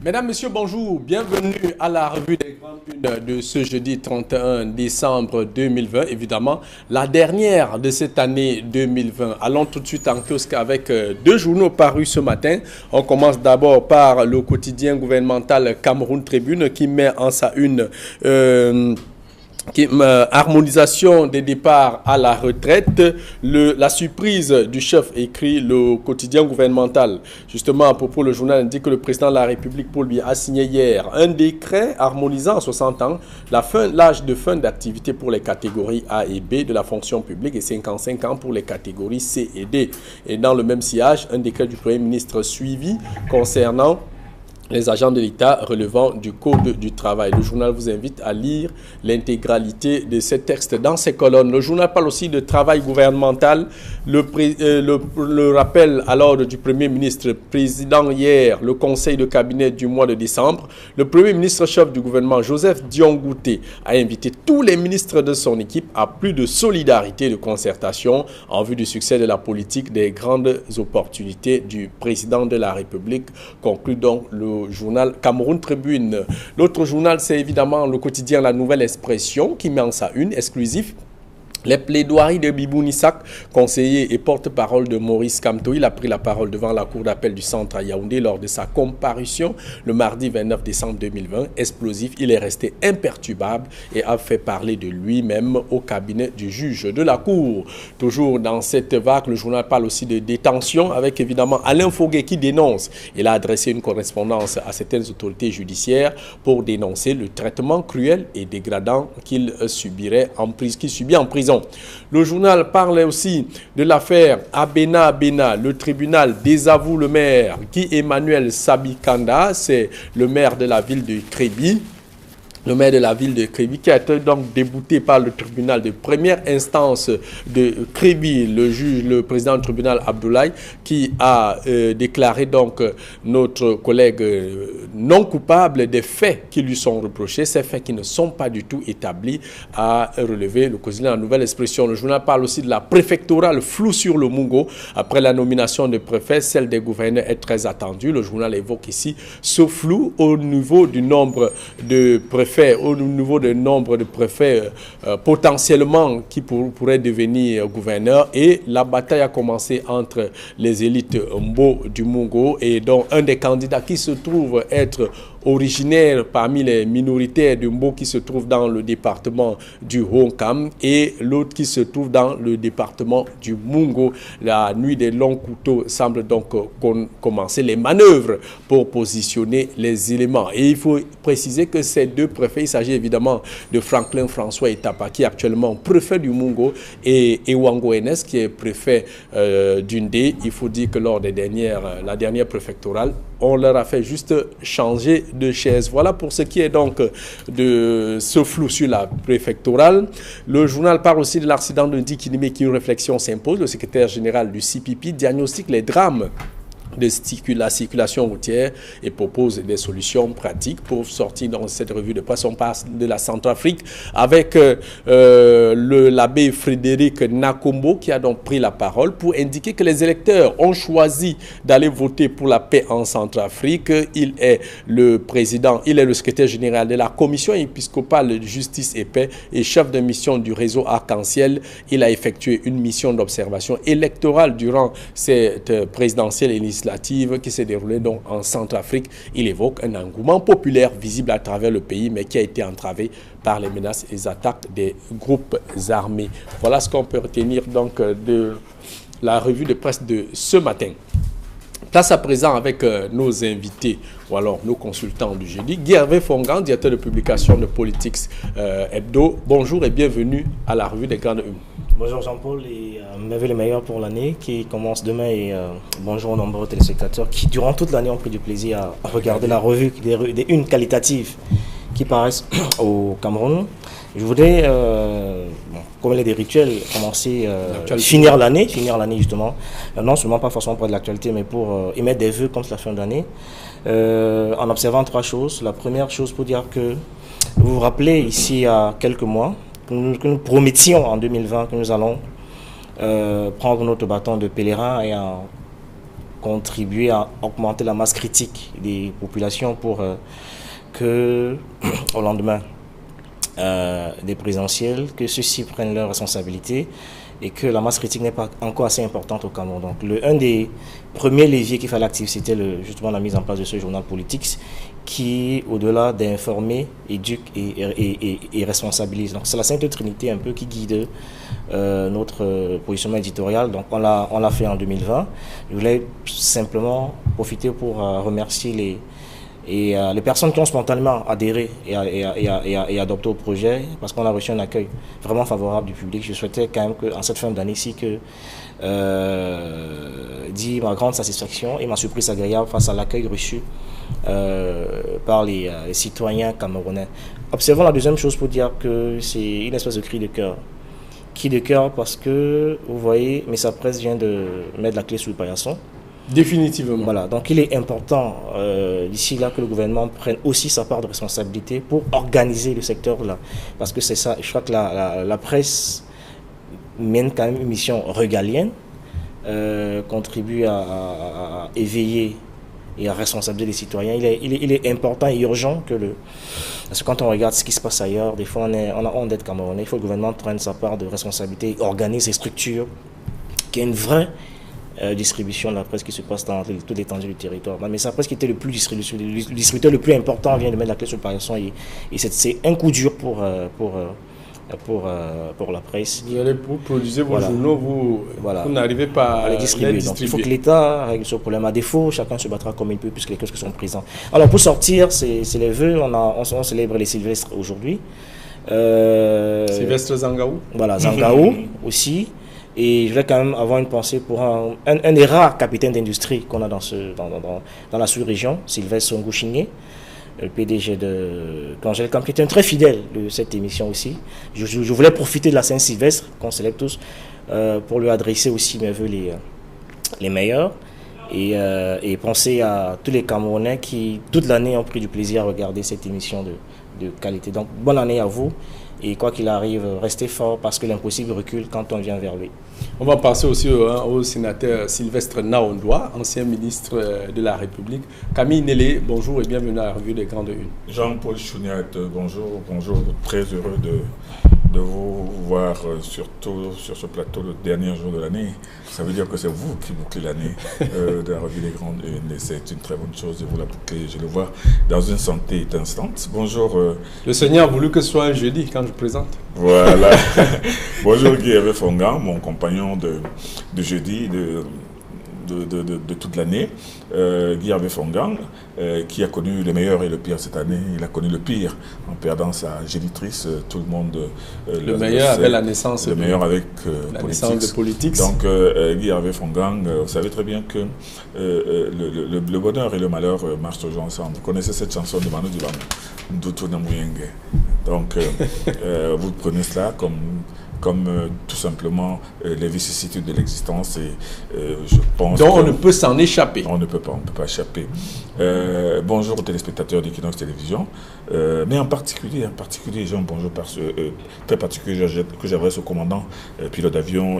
Mesdames, Messieurs, bonjour. Bienvenue à la revue des grandes unes de ce jeudi 31 décembre 2020. Évidemment, la dernière de cette année 2020. Allons tout de suite en kiosque avec deux journaux parus ce matin. On commence d'abord par le quotidien gouvernemental Cameroun Tribune qui met en sa une... harmonisation des départs à la retraite, la surprise du chef, écrit le quotidien gouvernemental. Justement, à propos, le journal indique que le président de la République, Paul Biya, a signé hier un décret harmonisant à 60 ans l'âge de fin d'activité pour les catégories A et B de la fonction publique et 55 ans pour les catégories C et D. Et dans le même sillage, un décret du Premier ministre suivi concernant les agents de l'État relevant du Code du travail. Le journal vous invite à lire l'intégralité de ces textes dans ces colonnes. Le journal parle aussi de travail gouvernemental. Le rappel à l'ordre du Premier ministre, président hier, le conseil de cabinet du mois de décembre. Le Premier ministre chef du gouvernement, Joseph Dion-Ngouté, a invité tous les ministres de son équipe à plus de solidarité et de concertation en vue du succès de la politique des grandes opportunités du président de la République, conclut donc le journal Cameroun Tribune. L'autre journal, c'est évidemment le quotidien La Nouvelle Expression qui met en sa une exclusive les plaidoiries de Bibou Nissak, conseiller et porte-parole de Maurice Kamto. Il a pris la parole devant la cour d'appel du centre à Yaoundé lors de sa comparution le mardi 29 décembre 2020. Explosif, il est resté imperturbable et a fait parler de lui-même au cabinet du juge de la cour. Toujours dans cette vague, le journal parle aussi de détention avec évidemment Alain Foguet qui dénonce. Il a adressé une correspondance à certaines autorités judiciaires pour dénoncer le traitement cruel et dégradant qu'il subit en prison. Le journal parlait aussi de l'affaire Abena Abena. Le tribunal désavoue le maire Guy Emmanuel Sabikanda, c'est le maire de la ville de Kribi. Le maire de la ville de Kribi qui a été donc débouté par le tribunal de première instance de Kribi, le président du tribunal Abdoulaye, qui a déclaré donc notre collègue non coupable des faits qui lui sont reprochés, ces faits qui ne sont pas du tout établis, a relevé le quotidien La Nouvelle Expression. Le journal parle aussi de la préfectorale floue sur le Mungo. Après la nomination de préfet, celle des gouverneurs est très attendue. Le journal évoque ici ce flou au niveau du nombre de préfets, au niveau du nombre de préfets potentiellement qui pourraient devenir gouverneurs, et la bataille a commencé entre les élites Mbo du Mungo et dont un des candidats qui se trouve être originaire parmi les minoritaires de Mbo qui se trouve dans le département du Honkam et l'autre qui se trouve dans le département du Mungo. La nuit des longs couteaux semble donc commencer les manœuvres pour positionner les éléments. Et il faut préciser que ces deux préfets, il s'agit évidemment de Franklin François Etapa qui est actuellement préfet du Mungo et Ewango Enes qui est préfet d'Undé. Il faut dire que lors des la dernière préfectorale, on leur a fait juste changer de chaise. Voilà pour ce qui est donc de ce flou sur la préfectorale. Le journal parle aussi de l'accident de Ndikinime qui une réflexion s'impose. Le secrétaire général du CPP diagnostique les drames de la circulation routière et propose des solutions pratiques pour sortir dans cette revue de presse. On passe de la Centrafrique avec l'abbé Frédéric Nakombo qui a donc pris la parole pour indiquer que les électeurs ont choisi d'aller voter pour la paix en Centrafrique. Il est le président, il est le secrétaire général de la commission épiscopale de justice et paix et chef de mission du réseau Arc-en-Ciel. Il a effectué une mission d'observation électorale durant cette présidentielle et législative qui s'est déroulée donc en Centrafrique. Il évoque un engouement populaire visible à travers le pays, mais qui a été entravé par les menaces et les attaques des groupes armés. Voilà ce qu'on peut retenir donc de la revue de presse de ce matin. Place à présent avec nos invités, ou alors nos consultants du jeudi. Guy Hervé Fongan, directeur de publication de Politics Hebdo. Bonjour et bienvenue à la revue des grandes unes. Bonjour Jean-Paul et mes vœux les meilleurs pour l'année qui commence demain et bonjour aux nombreux téléspectateurs qui durant toute l'année ont pris du plaisir à regarder la revue des unes qualitatives qui paraissent au Cameroun. Je voudrais, comme il est des rituels, commencer, finir l'année justement, non seulement pas forcément pour de l'actualité, mais pour émettre des vœux contre la fin d'année, en observant trois choses. La première chose pour dire que vous vous rappelez ici il y a quelques mois, que nous promettions en 2020 que nous allons prendre notre bâton de pèlerin et en contribuer à augmenter la masse critique des populations pour que, au lendemain des présidentielles, que ceux-ci prennent leurs responsabilités et que la masse critique n'est pas encore assez importante au Cameroun. Donc, un des premiers leviers qu'il fallait activer, c'était justement la mise en place de ce journal politique qui, au-delà d'informer, éduque et responsabilise. Donc, c'est la Sainte Trinité un peu qui guide notre positionnement éditorial. Donc, on l'a fait en 2020. Je voulais simplement profiter pour remercier les personnes qui ont spontanément adhéré et adopté au projet, parce qu'on a reçu un accueil vraiment favorable du public. Je souhaitais quand même qu'en cette fin d'année-ci, dire ma grande satisfaction et ma surprise agréable face à l'accueil reçu par les citoyens camerounais. Observons la deuxième chose pour dire que c'est une espèce de cri de cœur. Cri de cœur parce que, vous voyez, Messa Presse vient de mettre la clé sous le paillasson. Définitivement. Voilà, donc il est important d'ici là que le gouvernement prenne aussi sa part de responsabilité pour organiser le secteur là. Parce que c'est ça, je crois que la presse mène quand même une mission régalienne, contribue à éveiller et à responsabiliser les citoyens. Il est important et urgent parce que quand on regarde ce qui se passe ailleurs, des fois on a honte d'être Camerounais, il faut que le gouvernement prenne sa part de responsabilité, organise ses structures, qu'il y ait une vraie distribution de la presse qui se passe dans toute l'étendue du territoire. Mais Messa Presse qui était le distributeur le plus important vient de mettre la clé sur le paillasson et c'est un coup dur pour la presse. Vous allez produire vos journaux, vous n'arrivez pas à les distribuer. Donc il faut que l'État règle ce problème. À défaut, chacun se battra comme il peut puisque les kiosques sont présents. Alors pour sortir, c'est les vœux. On célèbre les Sylvestres aujourd'hui. Sylvestre Zangaou. Voilà, Zangaou aussi. Et je voulais quand même avoir une pensée pour un des rares capitaines d'industrie qu'on a dans la sous-région, Sylvestre Songou-Chingé, le PDG de Congel Camp, qui était un très fidèle de cette émission aussi. Je voulais profiter de la Saint-Sylvestre, qu'on célèbre tous, pour lui adresser aussi mes vœux les meilleurs. Et penser à tous les Camerounais qui, toute l'année, ont pris du plaisir à regarder cette émission de qualité. Donc, bonne année à vous. Et quoi qu'il arrive, restez fort parce que l'impossible recule quand on vient vers lui. On va passer aussi au sénateur Sylvestre Naondoa, ancien ministre de la République. Camille Nélé, bonjour et bienvenue à la revue des Grandes Unes. Jean-Paul Chouniat, bonjour. Très heureux de vous voir, surtout sur ce plateau le dernier jour de l'année. Ça veut dire que c'est vous qui bouclez l'année de la revue des Grandes Unes et c'est une très bonne chose de vous la boucler. Je le vois dans une santé étincelante. Bonjour. Le Seigneur a voulu que ce soit un jeudi quand je présente. Voilà. Bonjour Guy Hervé Fongan, mon compagnon de jeudi, de toute l'année. Guy Hervé Fongan, qui a connu le meilleur et le pire cette année. Il a connu le pire en perdant sa génitrice. Tout le monde le meilleur avec la naissance. Le meilleur avec la naissance de Politics. Donc Guy Hervé Fongan, vous savez très bien que le bonheur et le malheur marchent toujours ensemble. Vous connaissez cette chanson de Manu Dibango, Ndutu Namuyenge. Donc vous prenez cela comme tout simplement les vicissitudes de l'existence et je pense donc on ne peut s'en échapper. On ne peut pas échapper. Bonjour aux téléspectateurs d'Equinox Télévision, mais en particulier j'ai un bonjour très particulier que j'adresse au commandant pilote d'avion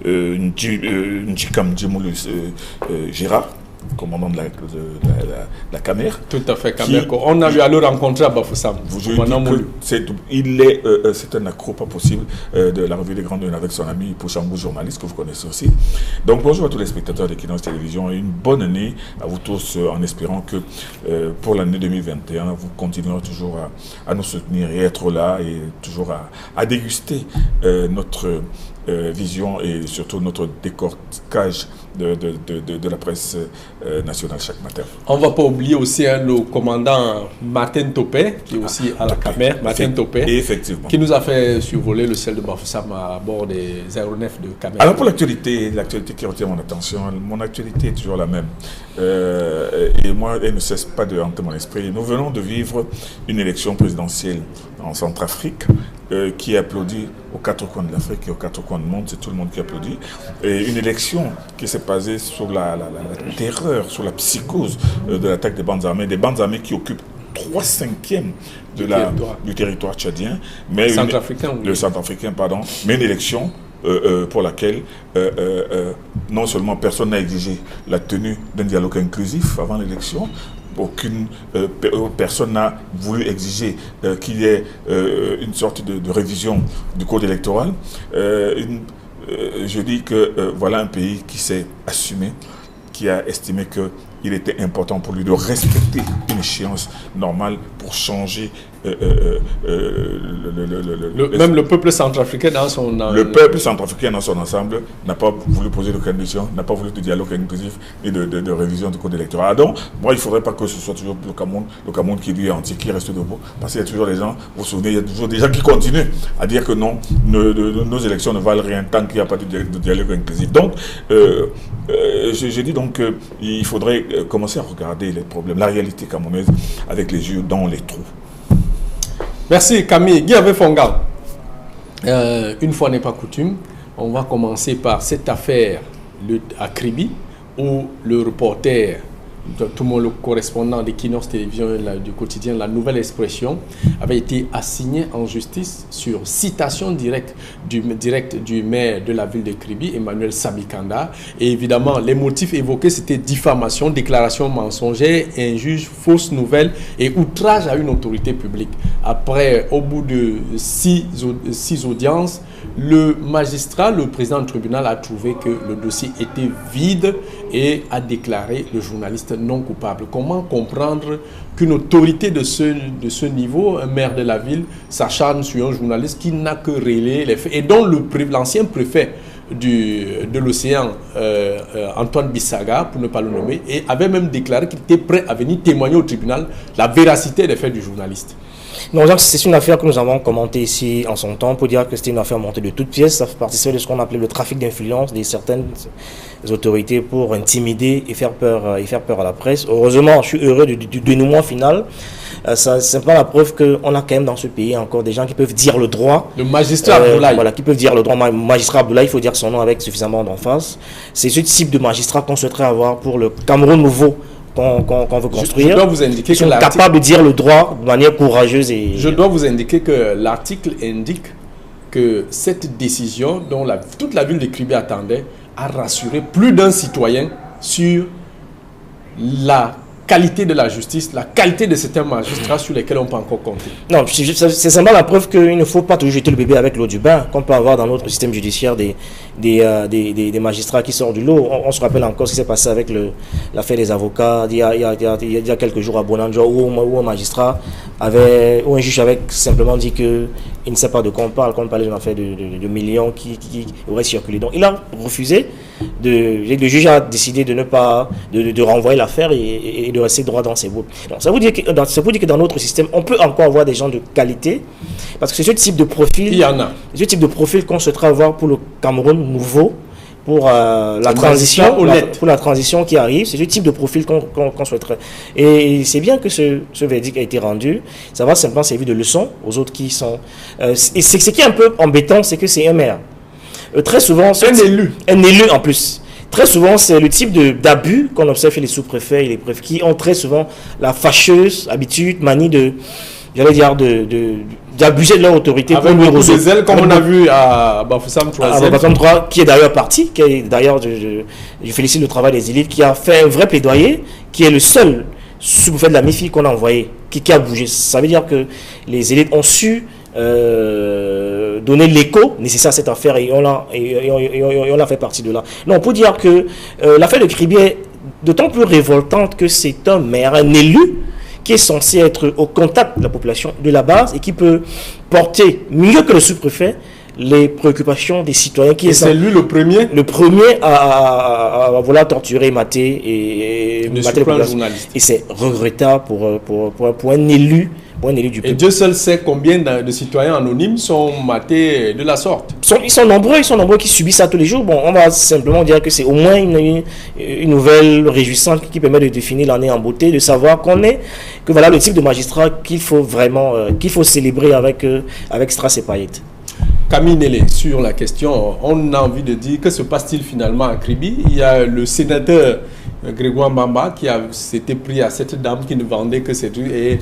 Njikam Djimoulus Gérard, commandant de la Camer. Tout à fait, Camer. On a eu à le rencontrer à Bafoussam. C'est un accro pas possible de la revue des Grandes Unes avec son ami Pouchambou, journaliste que vous connaissez aussi. Donc bonjour à tous les spectateurs d'Equinox Télévision et une bonne année à vous tous en espérant que pour l'année 2021, vous continuerez toujours à nous soutenir et être là et toujours à déguster notre vision et surtout notre décortiquage de la presse nationale chaque matin. On ne va pas oublier aussi le commandant Martin Topé, qui est aussi à la Camer, Martin Topé, effectivement, qui nous a fait survoler le ciel de Bafoussam à bord des aéronefs de Camer. Alors pour l'actualité qui retient mon attention, mon actualité est toujours la même. Et moi, elle ne cesse pas de hanter mon esprit. Nous venons de vivre une élection présidentielle en Centrafrique qui applaudit aux quatre coins de l'Afrique et aux quatre coins du monde, c'est tout le monde qui applaudit. Et une élection qui s'est basée sur la terreur, sur la psychose de l'attaque des bandes armées qui occupent 3/5 du territoire tchadien, mais centrafricain, le centrafricain, pardon, mais une élection pour laquelle non seulement personne n'a exigé la tenue d'un dialogue inclusif avant l'élection, aucune personne n'a voulu exiger qu'il y ait une sorte de révision du code électoral. Je dis que voilà un pays qui s'est assumé, qui a estimé qu'il était important pour lui de respecter une échéance normale pour changer même le peuple centrafricain dans son... Le peuple centrafricain dans son ensemble n'a pas voulu poser de conditions, n'a pas voulu de dialogue inclusif et de révision du code électoral. Donc, moi, il ne faudrait pas que ce soit toujours le Cameroun qui lui est entier, qui reste debout. Parce qu'il y a toujours des gens, vous vous souvenez, il y a toujours des gens qui continuent à dire que non, nos élections ne valent rien tant qu'il n'y a pas de dialogue inclusif. Donc, je dis donc qu'il faudrait commencer à regarder les problèmes, la réalité camerounaise avec les yeux dans les trous. Merci Camille. Guy Fongal. Une fois n'est pas coutume, on va commencer par cette affaire à Kribi où le reporter, tout le monde, le correspondant d'Equinox Télévision du quotidien La Nouvelle Expression, avait été assigné en justice sur citation directe du maire de la ville de Kribi, Emmanuel Sabikanda. Et évidemment, les motifs évoqués, c'était diffamation, déclaration mensongère, injure, fausse nouvelle et outrage à une autorité publique. Après, au bout de six audiences, le magistrat, le président du tribunal, a trouvé que le dossier était vide et a déclaré le journaliste non coupable. Comment comprendre qu'une autorité de ce niveau, un maire de la ville, s'acharne sur un journaliste qui n'a que relayé les faits et dont l'ancien préfet de l'océan, Antoine Bissaga, pour ne pas le nommer, et avait même déclaré qu'il était prêt à venir témoigner au tribunal la véracité des faits du journaliste. Non, c'est une affaire que nous avons commentée ici en son temps pour dire que c'était une affaire montée de toutes pièces. Ça participait de ce qu'on appelait le trafic d'influence de certaines autorités pour intimider et faire peur à la presse. Heureusement, je suis heureux du dénouement final. C'est pas la preuve qu'on a quand même dans ce pays encore des gens qui peuvent dire le droit. Le magistrat Abdoulaye. Voilà, qui peuvent dire le droit. Magistrat Abdoulaye, il faut dire son nom avec suffisamment d'emphase. C'est ce type de magistrat qu'on souhaiterait avoir pour le Cameroun nouveau qu'on veut construire. Je dois vous indiquer Ils sont capables de dire le droit de manière courageuse. Je dois vous indiquer que l'article indique que cette décision dont toute la ville de Kribi attendait a rassuré plus d'un citoyen sur la qualité de la justice, la qualité de certains magistrats sur lesquels on peut encore compter. Non, c'est simplement la preuve qu'il ne faut pas toujours jeter le bébé avec l'eau du bain, qu'on peut avoir dans notre système judiciaire des magistrats qui sortent du lot. On se rappelle encore ce qui s'est passé avec l'affaire des avocats il y a quelques jours à Bonanjo, où un magistrat où un juge avait simplement dit qu'il ne sait pas de quoi on parle, quand on parlait d'une affaire de millions qui aurait circulé. Donc il a refusé, le juge a décidé de ne pas de renvoyer l'affaire et de rester droit dans ses bouts. Donc ça vous dit que dans notre système, on peut encore avoir des gens de qualité, parce que c'est ce type de profil, il y en a. Ce type de profil qu'on souhaiterait avoir pour le Cameroun nouveau, pour la transition qui arrive. C'est ce type de profil qu'on souhaiterait. Et c'est bien que ce verdict a été rendu. Ça va simplement servir de leçon aux autres qui sont... et ce qui est un peu embêtant, c'est que c'est un maire. Très souvent... Un élu en plus. Très souvent, c'est le type d'abus qu'on observe chez les sous-préfets et les préfets qui ont très souvent la fâcheuse habitude, manie d'abuser de leur autorité. Avec beaucoup de zèle, comme on a vu à Bafoussam 3, qui est d'ailleurs parti, qui est d'ailleurs, je félicite le travail des élites, qui a fait un vrai plaidoyer, qui est le seul sous-préfet de la MIFI qu'on a envoyé, qui a bougé. Ça veut dire que les élites ont su donner l'écho nécessaire à cette affaire et on l'a fait partie de là. Non, pour dire que l'affaire de Kribi est d'autant plus révoltante que c'est un maire, un élu, qui est censé être au contact de la population de la base et qui peut porter mieux que le sous-préfet les préoccupations des citoyens. C'est lui le premier à vouloir torturer, mater et mater les populations. Et c'est regrettable pour un élu. Du peuple. Et Dieu seul sait combien de citoyens anonymes sont matés de la sorte. Ils sont nombreux qui subissent ça tous les jours. Bon, on va simplement dire que c'est au moins une nouvelle réjouissante qui permet de définir l'année en beauté, de savoir que voilà le type de magistrat qu'il faut vraiment célébrer avec strass et paillettes. Camille Nélé, sur la question, on a envie de dire que se passe-t-il finalement à Kribi? Il y a le sénateur Grégoire Mbamba qui s'était pris à cette dame qui ne vendait que ses trucs et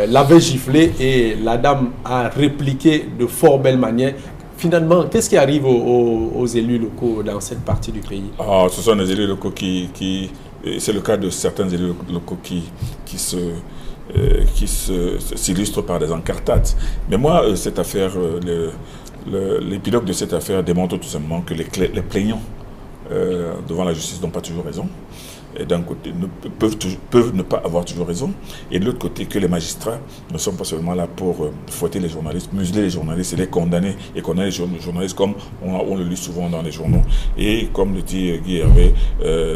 l'avait giflé et la dame a répliqué de fort belle manière. finalement, qu'est-ce qui arrive aux élus locaux dans cette partie du pays? Ce sont des élus locaux c'est le cas de certains élus locaux qui s'illustrent par des encartades. Mais moi, cette affaire, l'épilogue de cette affaire démontre tout simplement que les plaignants devant la justice n'ont pas toujours raison. Et d'un côté, peuvent ne pas avoir toujours raison, et de l'autre côté, que les magistrats ne sont pas seulement là pour fouetter les journalistes, museler les journalistes et les condamner les journalistes comme on le lit souvent dans les journaux. Et comme le dit Guy Hervé,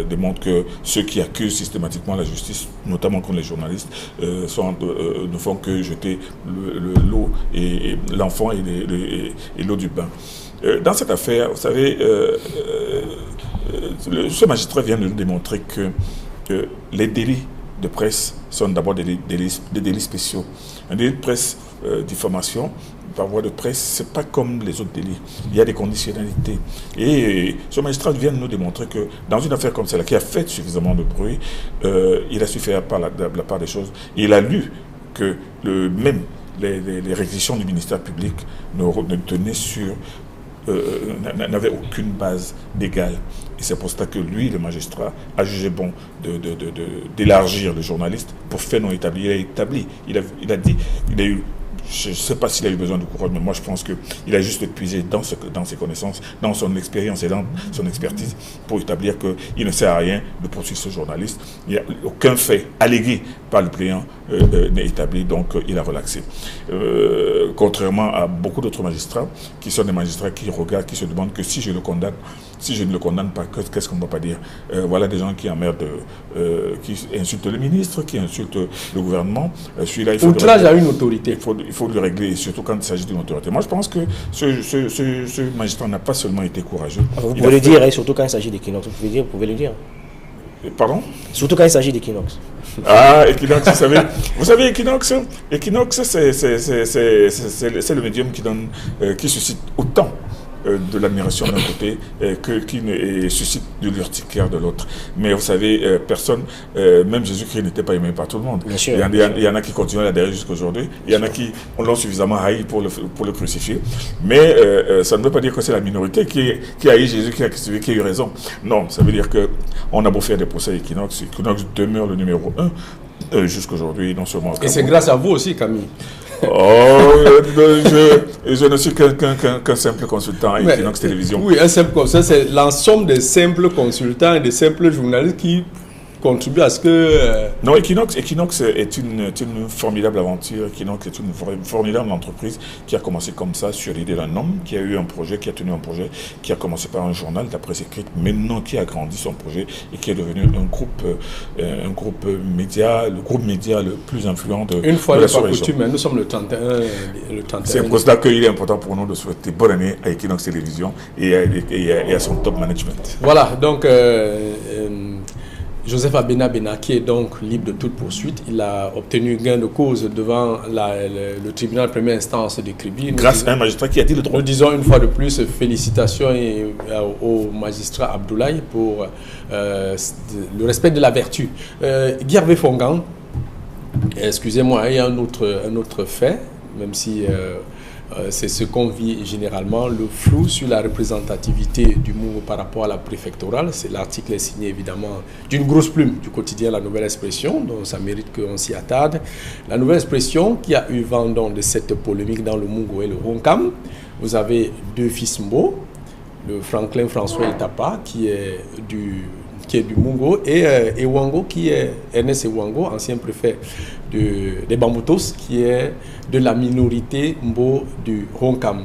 démontre que ceux qui accusent systématiquement la justice, notamment contre les journalistes, ne font que jeter l'eau et l'enfant et l'eau du bain. Dans cette affaire, vous savez, ce magistrat vient de nous démontrer que les délits de presse sont d'abord des délits spéciaux. Un délit de presse, diffamation, par voie de presse, ce n'est pas comme les autres délits. Il y a des conditionnalités. Et ce magistrat vient de nous démontrer que dans une affaire comme celle-là, qui a fait suffisamment de bruit, il a su faire la part des choses. Il a lu que même les réquisitions du ministère public ne tenaient sur... n'avait aucune base légale. Et c'est pour cela que lui, le magistrat, a jugé bon d'élargir le journaliste pour faire non établi. Il a établi. Il a dit, il a eu... Je ne sais pas s'il a eu besoin de courage, mais moi je pense qu'il a juste puisé dans ses connaissances, dans son expérience et dans son expertise pour établir qu'il ne sert à rien de poursuivre ce journaliste. Il n'y a aucun fait allégué par le plaignant n'est établi, donc il a relaxé. Contrairement à beaucoup d'autres magistrats, qui sont des magistrats qui regardent, qui se demandent que si je le condamne, si je ne le condamne pas, qu'est-ce qu'on ne va pas dire? Voilà des gens qui emmerdent, qui insultent le ministre, qui insultent le gouvernement. Outrage à une autorité. Il faut le régler, surtout quand il s'agit d'une autorité. Moi, je pense que ce magistrat n'a pas seulement été courageux. Vous pouvez le dire, et surtout quand il s'agit d'Equinox, vous pouvez le dire. Pardon? Surtout quand il s'agit d'Equinox. Ah, Equinox, vous savez, Equinox, c'est le médium qui suscite autant de l'admiration d'un côté qui suscite de l'urticaire de l'autre. Mais vous savez, personne, même Jésus-Christ n'était pas aimé par tout le monde. Bien sûr, il y en a qui continuent à l'adhérer jusqu'à aujourd'hui. Il y en a qui l'ont suffisamment haï pour le crucifier. Mais ça ne veut pas dire que c'est la minorité qui haït Jésus, qui a eu raison. Non, ça veut dire qu'on a beau faire des procès à Equinox. Equinox demeure le numéro 1 jusqu'à aujourd'hui, non seulement. Et c'est grâce à vous aussi, Camille. Je ne suis qu'un simple consultant à Equinox Télévision. Oui, un simple consultant, c'est l'ensemble des simples consultants et des simples journalistes qui contribuent à ce que... Non, Equinox est une formidable aventure. Equinox est une formidable entreprise qui a commencé comme ça sur l'idée d'un homme qui a eu un projet, qui a tenu un projet, qui a commencé par un journal de la presse écrite, maintenant qui a grandi son projet et qui est devenu un groupe média, le groupe média le plus influent de Une fois de la n'est pas sous-région. coutume, nous sommes le 31. C'est pour cela qu'il est important pour nous de souhaiter bonne année à Equinox Télévision et à son top management. Voilà, donc Joseph Abena Bena, qui est donc libre de toute poursuite, il a obtenu gain de cause devant le tribunal de première instance de Kribi. Grâce à un magistrat qui a dit le droit. Nous disons une fois de plus félicitations au magistrat Abdoulaye pour le respect de la vertu. Guy Hervé Fongan, excusez-moi, il y a un autre fait, même si c'est ce qu'on vit généralement, le flou sur la représentativité du Mungo par rapport à la préfectorale. L'article est signé évidemment d'une grosse plume du quotidien La Nouvelle Expression, donc ça mérite qu'on s'y attarde. La Nouvelle Expression qui a eu vent de cette polémique dans le Mungo et le Ronkam. Vous avez deux fils Mbo, le Franklin François Etapa qui est du Mungo et Ewango qui est Ernest Ewango, ancien préfet des Bamboutos, qui est de la minorité Mbo du Ronkam.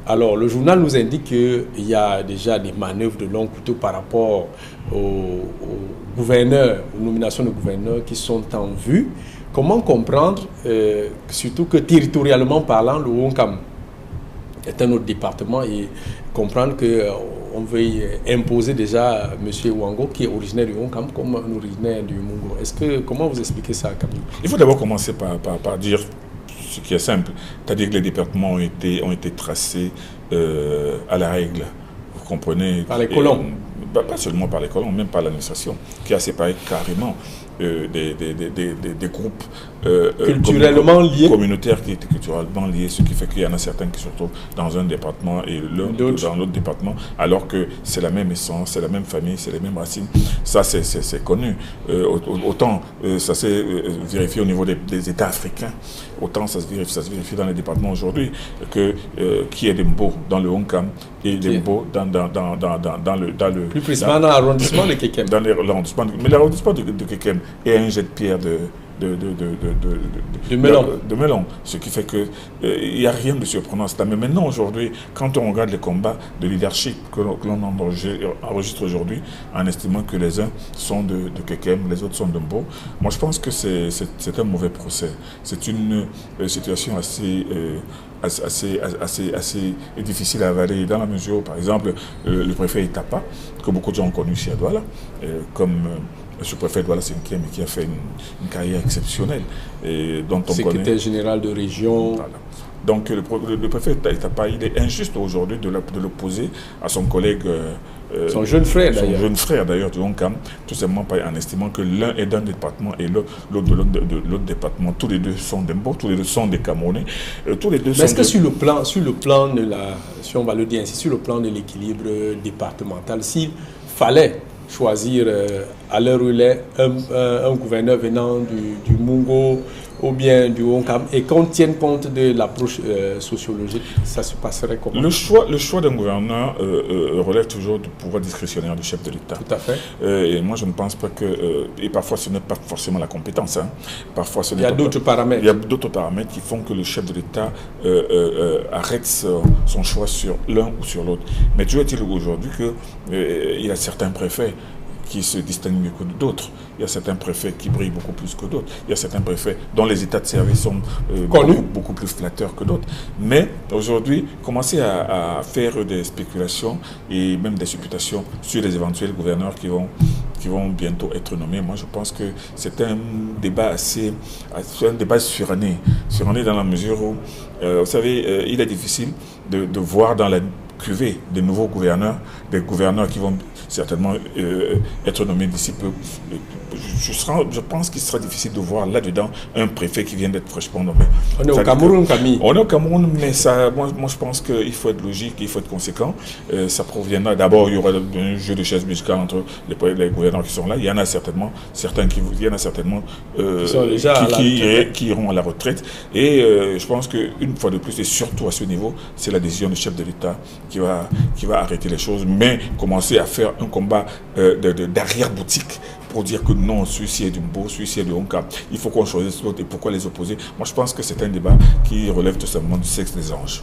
Alors le journal nous indique qu'il y a déjà des manœuvres de long couteau par rapport aux gouverneurs, aux nominations de gouverneurs qui sont en vue. Comment comprendre, surtout que territorialement parlant, le Ronkam est un autre département, et comprendre qu'on veuille imposer déjà M. Wango, qui est originaire du Ronkam, comme un originaire du Mungo. Comment vous expliquez ça, Camille? Il faut d'abord commencer par dire ce qui est simple, c'est-à-dire que les départements ont été tracés à la règle. Vous comprenez? Par les colons. Pas seulement par les colons, même par l'administration, qui a séparé carrément des groupes culturellement liés, communautaires qui étaient culturellement liés, ce qui fait qu'il y en a certains qui se retrouvent dans un département et l'autre dans l'autre département, alors que c'est la même essence, c'est la même famille, c'est les mêmes racines. Ça, c'est connu. Autant ça s'est vérifié au niveau des États africains, autant ça se vérifie dans les départements aujourd'hui, que qui est des Mbo dans le Honkam et des Mbo dans le plus précisément dans l'arrondissement de Kekem. Dans l'arrondissement, mais l'arrondissement de Kekem est un jet de pierre de melon. Ce qui fait que il n'y a rien de surprenant à cela. Mais maintenant, aujourd'hui, quand on regarde les combats de leadership que l'on enregistre aujourd'hui, en estimant que les uns sont de Kekem, les autres sont de Mbo, moi je pense que c'est un mauvais procès. C'est une situation assez difficile à avaler, dans la mesure où, par exemple, le préfet Itapa, que beaucoup de gens ont connu ici à Douala, comme ce préfet Douala 5e, qui a fait une carrière exceptionnelle, et dont on connaît. Secrétaire général de région. Voilà. Donc le préfet Itapa, il est injuste aujourd'hui de l'opposer à son collègue. Son jeune frère d'ailleurs. Son jeune frère d'ailleurs du Honkam, tout simplement en estimant que l'un est d'un département et l'autre de l'autre département. Tous les deux sont des Mbo, tous les deux sont des Camerounais. Tous les deux. Mais est-ce que sur le plan de la, si on va le dire ainsi, sur le plan de l'équilibre départemental, s'il fallait choisir à l'heure où il est un gouverneur venant du Mungo ou bien du Honkam, et qu'on tienne compte de l'approche sociologique, ça se passerait comment? Le choix d'un gouverneur relève toujours du pouvoir discrétionnaire du chef de l'État. Tout à fait. Et moi, je ne pense pas que... et parfois, ce n'est pas forcément la compétence. Hein. Parfois, il y a d'autres paramètres. Il y a d'autres paramètres qui font que le chef de l'État arrête son choix sur l'un ou sur l'autre. Mais toujours est-il aujourd'hui qu'il y a certains préfets qui se distinguent mieux que d'autres. Il y a certains préfets qui brillent beaucoup plus que d'autres. Il y a certains préfets dont les états de service sont beaucoup plus flatteurs que d'autres. Mais aujourd'hui, commencer à faire des spéculations et même des supputations sur les éventuels gouverneurs qui vont bientôt être nommés, moi je pense que c'est un débat suranné dans la mesure où, vous savez, il est difficile de voir dans la cuvée des nouveaux gouverneurs, des gouverneurs qui vont certainement être nommés d'ici peu. Je pense qu'il sera difficile de voir là-dedans un préfet qui vient d'être fraîchement nommé. On est au Cameroun, Camille. On est au Cameroun, mais ça, moi je pense qu'il faut être logique, il faut être conséquent. Ça proviendra d'abord, il y aura un jeu de chaises musicales entre les gouverneurs qui sont là. Il y en a certainement certains qui iront à la retraite. Et je pense qu'une fois de plus, et surtout à ce niveau, c'est la décision du chef de l'État qui va arrêter les choses, mais commencer à faire un combat d'arrière-boutique pour dire que non, celui-ci est du Mbo, celui-ci est du Honkam. Il faut qu'on choisisse l'autre et pourquoi les opposer. Moi, je pense que c'est un débat qui relève tout simplement du sexe des anges.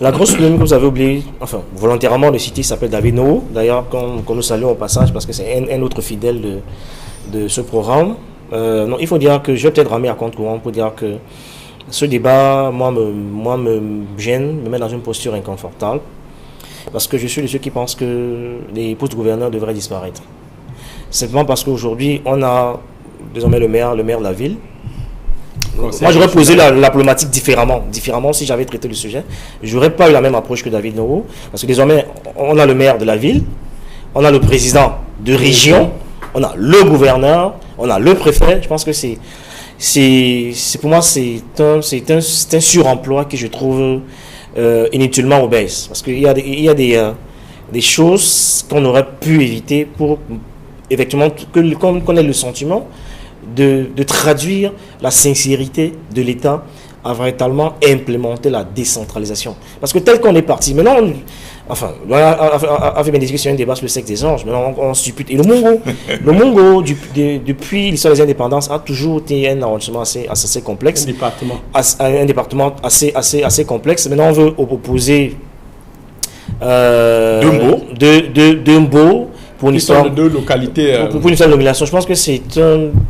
La grosse polémique que vous avez oublié, enfin, volontairement de citer, s'appelle David Noho. D'ailleurs, qu'on nous salue au passage parce que c'est un autre fidèle de ce programme. Non, il faut dire que je vais peut-être ramer à compte courant pour dire que ce débat, moi, me gêne, me met dans une posture inconfortable. Parce que je suis de ceux qui pensent que les postes de gouverneurs devraient disparaître. Simplement parce qu'aujourd'hui, on a désormais le maire de la ville. Moi, j'aurais posé la problématique différemment si j'avais traité le sujet. Je n'aurais pas eu la même approche que David Noho. Parce que désormais, on a le maire de la ville, on a le président de région, on a le gouverneur, on a le préfet. Je pense que pour moi, c'est un suremploi que je trouve inutilement obèse. Parce qu'il y a des choses qu'on aurait pu éviter pour effectivement qu'on ait le sentiment de traduire la sincérité de l'État à véritablement implémenter la décentralisation. Parce que tel qu'on est parti, maintenant, avait bien discuté sur un débat sur le sexe des anges, maintenant on suppute. Et le Mungo depuis l'histoire des indépendances, a toujours été un arrondissement assez complexe. Un département assez complexe. Maintenant, on veut opposer deux Mbo pour une histoire de localité. Pour une histoire de nomination. Je pense que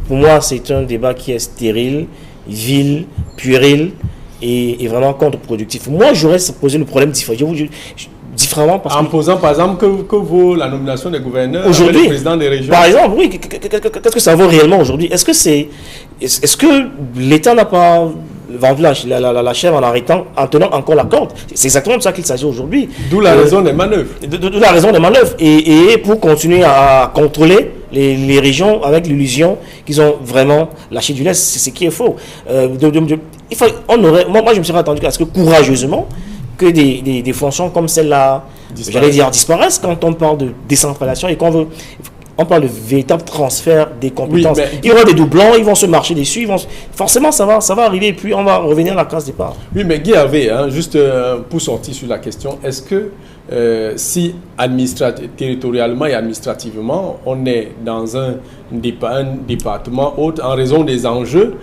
pour moi, c'est un débat qui est stérile, vil, puéril et vraiment contre-productif. Moi, j'aurais posé le problème différemment parce en posant par exemple que vaut la nomination des gouverneurs aujourd'hui, le président des régions. Par exemple, oui, qu'est-ce que ça vaut réellement aujourd'hui? Est-ce que l'État n'a pas vendu la chèvre en tenant encore la corde? C'est exactement de ça qu'il s'agit aujourd'hui. D'où la raison des manœuvres. D'où la raison des manœuvres. Et pour continuer à contrôler les régions avec l'illusion qu'ils ont vraiment lâché du lest. C'est ce qui est faux. Moi, je me serais attendu à ce que courageusement, que des fonctions comme celle-là, j'allais dire, disparaissent quand on parle de décentralisation et on parle de véritable transfert des compétences. Oui, il y aura des doublons, ils vont se marcher dessus, forcément ça va arriver et puis on va revenir à la case départ. Oui, mais Guy Hervé, juste pour sortir sur la question, est-ce que si territorialement et administrativement, on est dans un département autre en raison des enjeux,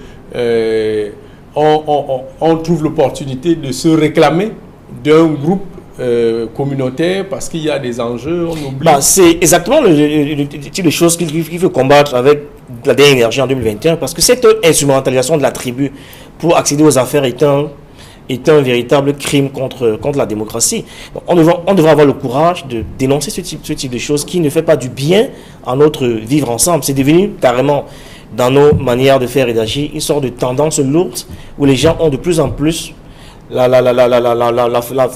on trouve l'opportunité de se réclamer d'un groupe communautaire parce qu'il y a des enjeux, on oublie. C'est exactement le type de choses qu'il faut combattre avec la dernière énergie en 2021, parce que cette instrumentalisation de la tribu pour accéder aux affaires est un véritable crime contre la démocratie. Donc, on devra avoir le courage de dénoncer ce type de choses qui ne fait pas du bien à notre vivre ensemble. C'est devenu carrément, dans nos manières de faire et d'agir, une sorte de tendance lourde où les gens ont de plus en plus la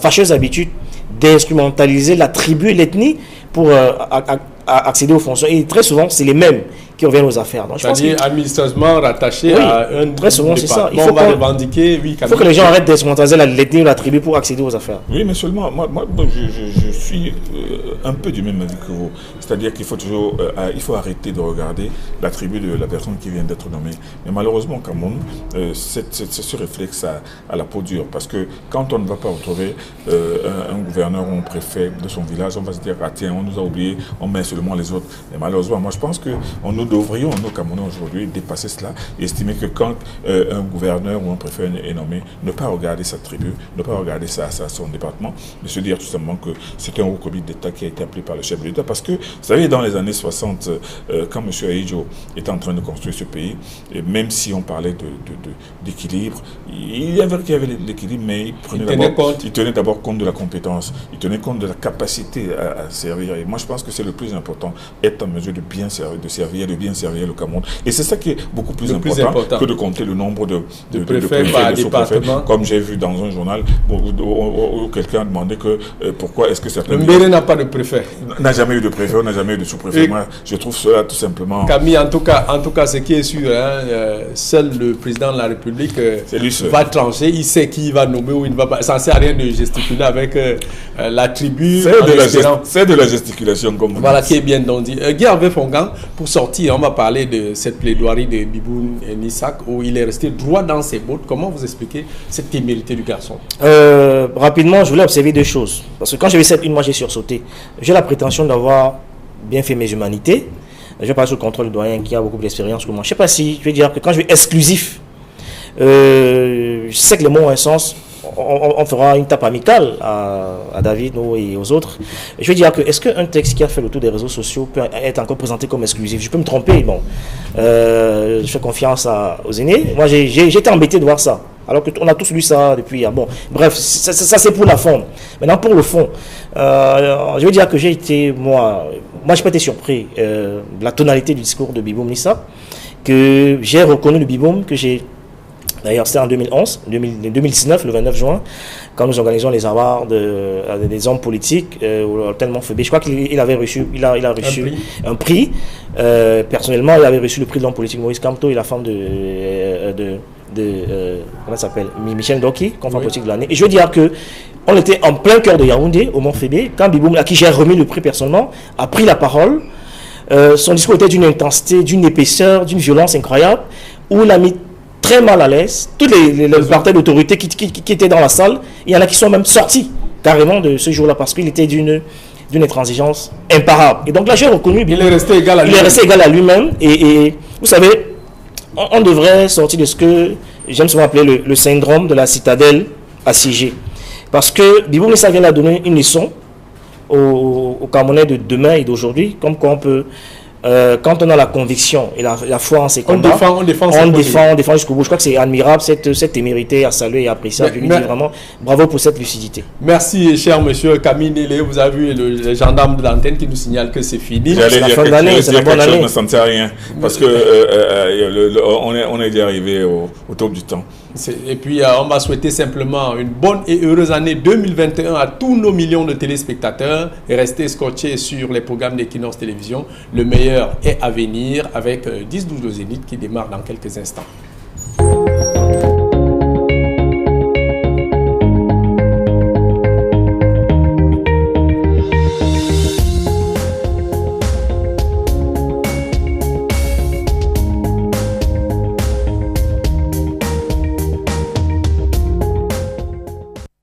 fâcheuse habitude d'instrumentaliser la tribu et l'ethnie pour accéder aux fonctions. Et très souvent, c'est les mêmes qui reviennent aux affaires. C'est-à-dire administrativement rattaché à un très souvent, c'est ça. Il faut revendiquer. Oui, il faut que les gens arrêtent d'instrumentaliser l'ethnie ou la tribu pour accéder aux affaires. Oui, mais seulement, moi je suis un peu du même avis que vous. C'est-à-dire qu'il faut toujours, il faut arrêter de regarder la tribu de la personne qui vient d'être nommée. Mais malheureusement, au Cameroun, c'est ce réflexe à la peau dure. Parce que quand on ne va pas retrouver un gouverneur ou un préfet de son village, on va se dire, ah tiens, on nous a oublié, on met seulement les autres. Mais malheureusement, moi je pense que nous devrions, nous Camerounais aujourd'hui, dépasser cela et estimer que quand un gouverneur ou un préfet est nommé, ne pas regarder sa tribu, ne pas regarder son département, mais se dire tout simplement que c'est un haut comité d'État qui a été appelé par le chef de l'État. Parce que, vous savez, dans les années 60, quand M. Ahidjo était en train de construire ce pays, et même si on parlait d'équilibre, il y avait l'équilibre, mais il tenait d'abord compte de la compétence, il tenait compte de la capacité à servir. Et moi, je pense que c'est le plus important, être en mesure de bien servir le Cameroun. Et c'est ça qui est beaucoup plus important que de compter le nombre de préfets, de sous-préfets. Comme j'ai vu dans un journal où quelqu'un a demandé pourquoi est-ce que certains... Le Mbéré n'a pas de préfet. N'a jamais eu de préfet, on n'a jamais eu de sous-préfet. Moi, je trouve cela tout simplement... Camille, en tout cas, ce qui est sûr, seul le président de la République va trancher. Il sait qui il va nommer ou il ne va pas. Ça ne sert à rien de gesticuler avec la tribu. C'est de la gesticulation, comme vous voilà, qui est bien dit. Guy Hervé Fongan, pour sortir, on va parler de cette plaidoirie de Biboum Nissak où il est resté droit dans ses bottes. Comment vous expliquez cette témérité du garçon? Rapidement, je voulais observer deux choses. Parce que quand j'ai vu cette une, moi j'ai sursauté. J'ai la prétention d'avoir bien fait mes humanités. Je passe au contrôle du doyen qui a beaucoup d'expérience que moi. Je ne sais pas si je vais dire que quand je vais exclusif, je sais que les mots ont un sens. On fera une tape amicale à David et aux autres. Je veux dire que est-ce qu'un texte qui a fait le tour des réseaux sociaux peut être encore présenté comme exclusif? Je peux me tromper, bon. Je fais confiance aux aînés. Moi, j'ai été embêté de voir ça. Alors qu'on a tous lu ça depuis. Bon, bref, ça c'est pour la forme. Maintenant, pour le fond, je veux dire que j'ai été, moi j'ai pas été surpris de la tonalité du discours de Biboum Nissak, que j'ai reconnu le Biboum que j'ai. D'ailleurs, c'était en 2019, le 29 juin, quand nous organisons les awards des hommes politiques tellement Feubé. Je crois qu'il avait reçu, un prix. Personnellement, il avait reçu le prix de l'homme politique Maurice Kamto et la femme comment ça s'appelle, Michel Ndoki, conférence politique de l'année. Et je veux dire que on était en plein cœur de Yaoundé, au Mont Feubé, quand Biboum, à qui j'ai remis le prix personnellement, a pris la parole. Son discours était d'une intensité, d'une épaisseur, d'une violence incroyable, où il a mis très mal à l'aise tous les partis d'autorité qui étaient dans la salle. Il y en a qui sont même sortis carrément de ce jour-là parce qu'il était d'une intransigeance imparable. Et donc là, j'ai reconnu... Il est resté égal à lui-même. Et vous savez, on devrait sortir de ce que j'aime souvent appeler le syndrome de la citadelle assiégée. Parce que Biboum Nissak vient à donner une leçon aux Camerounais de demain et d'aujourd'hui, comme quoi on peut... quand on a la conviction et la foi en ses combats, on défend jusqu'au bout. Je crois que c'est admirable, cette témérité à saluer et à apprécier. Je lui dis vraiment bravo pour cette lucidité. Merci, cher monsieur Camille Nélé. Vous avez vu le gendarme de l'antenne qui nous signale que c'est fini. C'est la fin de l'année, c'est la bonne année. Je ne sentais rien parce que on est déjà arrivé au top du temps. Et puis, on va souhaiter simplement une bonne et heureuse année 2021 à tous nos millions de téléspectateurs et rester scotchés sur les programmes d'Equinox Télévision. Le meilleur meilleur est à venir avec 10-12 Zénith qui démarre dans quelques instants.